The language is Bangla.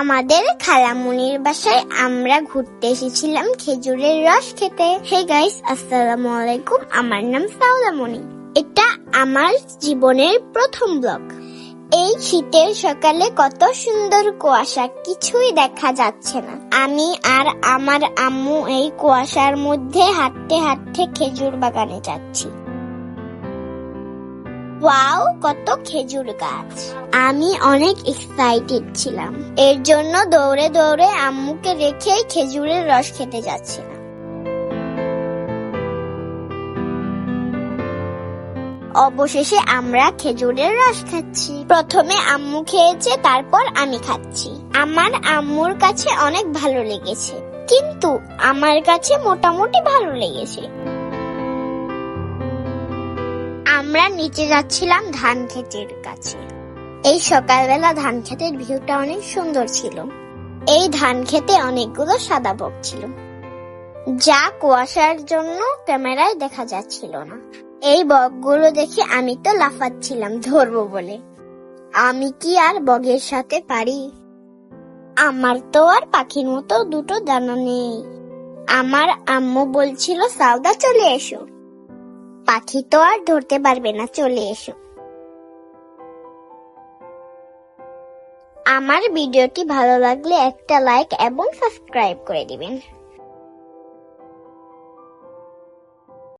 আমাদের খালামুনির বাসায় আমরা ঘুরতে এসেছিলাম খেজুরের রস খেতে। হে গাইস, আসসালামু আলাইকুম। আমার নাম সাওলামনি। এটা আমার জীবনের প্রথম ব্লগ। এই শীতের সকালে কত সুন্দর কুয়াশা, কিছুই দেখা যাচ্ছে না। আমি আর আমার আম্মু এই কুয়াশার মধ্যে হাঁটতে হাঁটতে খেজুর বাগানে যাচ্ছি। ওয়াও, কত খেজুর গাছ! আমি অনেক এক্সাইটেড ছিলাম। এর জন্য দৌড়ে দৌড়ে আম্মুকে রেখে খেজুরের রস খেতে যাচ্ছিলাম। অবশেষে আমরা খেজুরের রস খাচ্ছি। প্রথমে আম্মু খেয়েছে, তারপর আমি খাচ্ছি। আমার আম্মুর কাছে অনেক ভালো লেগেছে, কিন্তু আমার কাছে মোটামুটি ভালো লেগেছে। আমরা নিচে যাচ্ছিলাম ধান ক্ষেতের কাছে। এই সকালবেলা ধান ক্ষেতের ভিউটা অনেক সুন্দর ছিল। এই ধান ক্ষেতে অনেকগুলো সাদা বক ছিল, যা কুয়াশার জন্য ক্যামেরায় দেখা যাচ্ছিল না। এই বকগুলো দেখে আমি তো লাফাচ্ছিলাম ধরবো বলে। আমি কি আর বগের সাথে পারি? আমার তো আর পাখির মতো দুটো ডানা নেই। আমার আম্মু বলছিল, সাউদা চলে এসো, পাখি তো আর ধরতে পারবে না, চলে এসো। আমার ভিডিওটি ভালো লাগলে একটা লাইক এবং সাবস্ক্রাইব করে দিবেন।